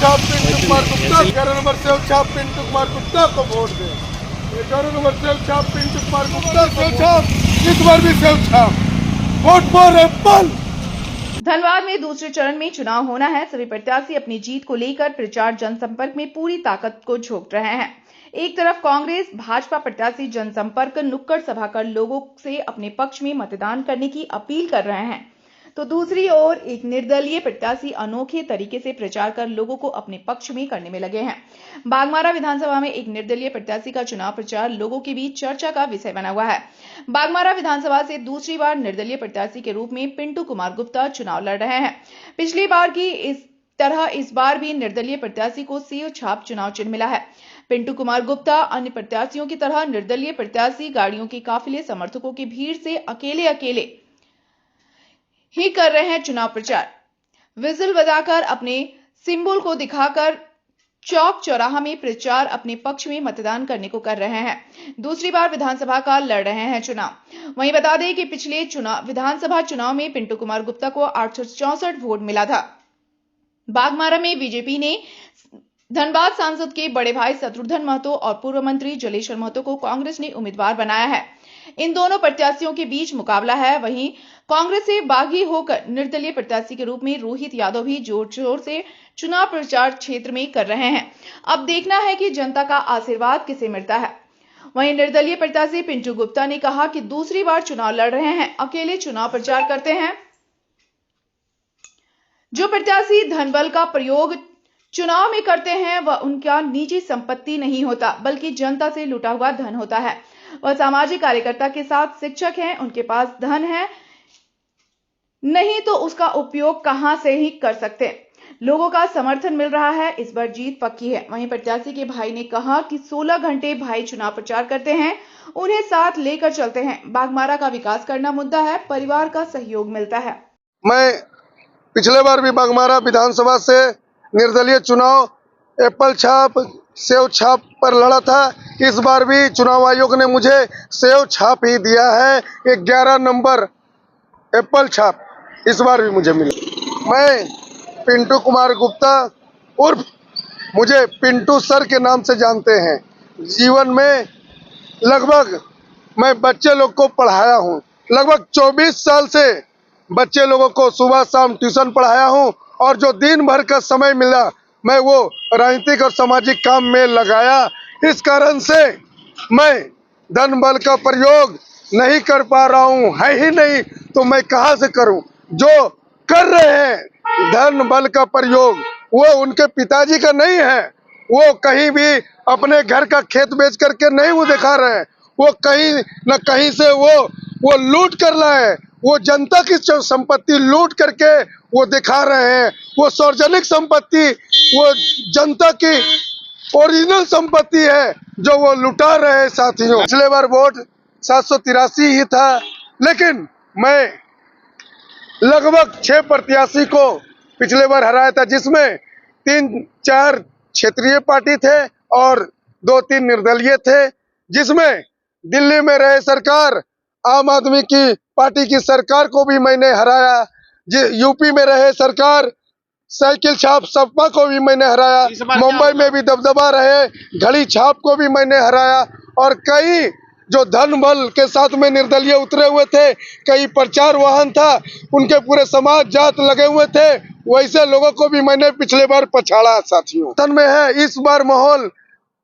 छाप Pintu Kumar Gupta, 11 number save छाप पिंटू कुमार गुप्ता को वोट दें। 11 नंबर सेव छाप पिंटू कुमार गुप्ता, सेव छाप, इस बार भी सेव छाप, वोट फॉर एप्पल। धनबाद में दूसरे चरण में चुनाव होना है। सभी प्रत्याशी अपनी जीत को लेकर प्रचार जनसंपर्क में पूरी ताकत को झोंक रहे हैं। एक तरफ कांग्रेस भाजपा प्रत्याशी जनसंपर्क नुक्कड़ सभा कर लोगों से अपने पक्ष में मतदान करने की अपील कर रहे हैं, तो दूसरी ओर एक निर्दलीय प्रत्याशी अनोखे तरीके से प्रचार कर लोगों को अपने पक्ष में करने में लगे हैं। बागमारा विधानसभा में एक निर्दलीय प्रत्याशी का चुनाव प्रचार लोगों के बीच चर्चा का विषय बना हुआ है। बागमारा विधानसभा से दूसरी बार निर्दलीय प्रत्याशी के रूप में पिंटू कुमार गुप्ता चुनाव लड़ रहे हैं। पिछली बार की इस तरह इस बार भी निर्दलीय प्रत्याशी को सेव छाप चुनाव चिन्ह मिला है। पिंटू कुमार गुप्ता अन्य प्रत्याशियों की तरह निर्दलीय प्रत्याशी गाड़ियों के काफिले समर्थकों की भीड़ से अकेले ही कर रहे हैं चुनाव प्रचार। विजिल बजाकर अपने सिंबल को दिखाकर चौक चौराहा में प्रचार अपने पक्ष में मतदान करने को कर रहे हैं। दूसरी बार विधानसभा का लड़ रहे हैं चुनाव। वहीं बता दें कि पिछले विधानसभा चुनाव में पिंटू कुमार गुप्ता को 864 वोट मिला था। बागमारा में बीजेपी ने धनबाद सांसद के बड़े भाई शत्रुघ्न महतो और पूर्व मंत्री जलेश्वर महतो को कांग्रेस ने उम्मीदवार बनाया है। इन दोनों प्रत्याशियों के बीच मुकाबला है। वहीं कांग्रेस से बागी होकर निर्दलीय प्रत्याशी के रूप में रोहित यादव भी जोर शोर से चुनाव प्रचार क्षेत्र में कर रहे हैं। अब देखना है कि जनता का आशीर्वाद किसे मिलता है। वहीं निर्दलीय प्रत्याशी पिंटू गुप्ता ने कहा कि दूसरी बार चुनाव लड़ रहे हैं, अकेले चुनाव प्रचार करते हैं। जो प्रत्याशी धनबल का प्रयोग चुनाव में करते हैं वह उनका निजी संपत्ति नहीं होता, बल्कि जनता से लूटा हुआ धन होता है। वह सामाजिक कार्यकर्ता के साथ शिक्षक हैं, उनके पास धन है नहीं तो उसका उपयोग कहां से ही कर सकते। लोगों का समर्थन मिल रहा है, इस बार जीत पक्की है। वहीं प्रत्याशी के भाई ने कहा कि 16 घंटे भाई चुनाव प्रचार करते हैं, उन्हें साथ लेकर चलते हैं। बागमारा का विकास करना मुद्दा है, परिवार का सहयोग मिलता है। मैं पिछले बार भी बागमारा विधानसभा से निर्दलीय चुनाव एप्पल छाप सेव छाप पर लड़ा था। इस बार भी चुनाव आयोग ने मुझे सेव छाप ही दिया है। 11 नंबर एप्पल छाप इस बार भी मुझे मिला। मैं पिंटू कुमार गुप्ता उर्फ मुझे पिंटू सर के नाम से जानते हैं। जीवन में लगभग मैं बच्चे लोग को पढ़ाया हूँ। लगभग 24 साल से बच्चे लोगों को सुबह शाम ट्यूशन पढ़ाया हूँ और जो दिन भर का समय मिला मैं वो राजनीतिक और सामाजिक काम में लगाया। इस कारण से मैं धन बल का प्रयोग नहीं कर पा रहा हूँ, है ही नहीं तो मैं कहाँ से करूँ। जो कर रहे हैं धन बल का प्रयोग वो उनके पिताजी का नहीं है। वो कहीं भी अपने घर का खेत बेच करके नहीं वो दिखा रहे हैं। वो कहीं न कहीं से वो लूट कर रहे हैं। वो जनता की संपत्ति लूट करके वो दिखा रहे हैं। वो सार्वजनिक संपत्ति वो जनता की ओरिजिनल संपत्ति है जो वो लुटा रहे हैं। साथियों, पिछले बार वोट 783 ही था, लेकिन मैं लगभग 6 प्रत्याशी को पिछले बार हराया था, जिसमें 3-4 क्षेत्रीय पार्टी थे और 2-3 निर्दलीय थे। जिसमें दिल्ली में रहे सरकार आम आदमी की पार्टी की सरकार को भी मैंने हराया। यूपी में रहे सरकार साइकिल छाप सपा को भी मैंने हराया। मुंबई में भी दबदबा रहे घड़ी छाप को भी मैंने हराया। और कई जो धन बल के साथ में निर्दलीय उतरे हुए थे, कई प्रचार वाहन था, उनके पूरे समाज जात लगे हुए थे, वैसे लोगों को भी मैंने पिछले बार पछाड़ा। साथियों, तन में है इस बार माहौल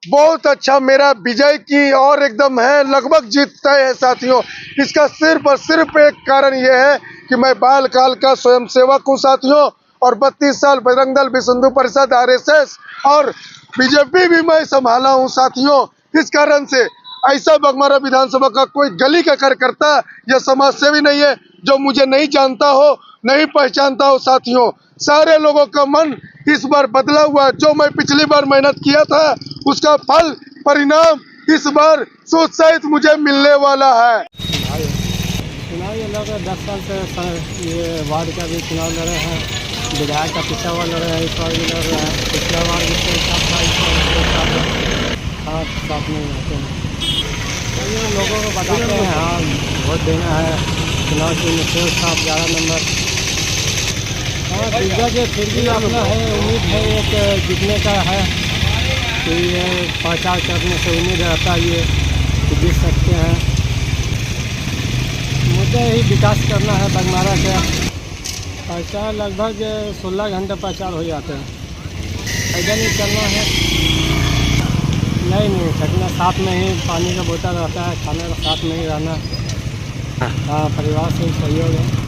बहुत अच्छा मेरा विजय की और एकदम है, लगभग जीत तय है। साथियों, इसका सिर्फ और सिर्फ एक कारण यह है कि मैं बाल काल का स्वयंसेवक हूँ। साथियों, और 32 साल बजरंग दल, विश्व हिंदू परिषद, RSS और बीजेपी भी मैं संभाला हूँ। साथियों, इस कारण से ऐसा बागमारा विधानसभा का कोई गली का कार्यकर्ता या समाज सेवी नहीं है जो मुझे नहीं जानता हो, नहीं पहचानता हो। साथियों, सारे लोगों का मन इस बार बदला हुआ। जो मैं पिछली बार मेहनत किया था उसका फल परिणाम इस बार सुसहित मुझे मिलने वाला है। चुनाव ये लोग 10 साल से ये वार्ड का भी चुनाव लड़े हैं, विधायक का पिछला बार लड़े हैं, इस बार भी लड़ रहे हैं। पिछला बार जिसके साथ में रहते हैं तो ये लोगों को बताते हैं हाँ वोट देना है। चुनाव चिन्ह सेव छाप 11 नंबर हाँ दिग्गज फिर भी अपना है, उम्मीद है एक जीतने का है कि ये प्रचार करने से उम्मीद रहता है ये कि जीत सकते हैं। मुद्दा यही विकास करना है बगमारा का। प्रचार लगभग 16 घंटे प्रचार हो जाते हैं। पैदल ही चलना है, नहीं थकना, साथ में ही पानी का बोतल रहता है, खाने का साथ में ही रहना। हाँ परिवार से ही सहयोग है।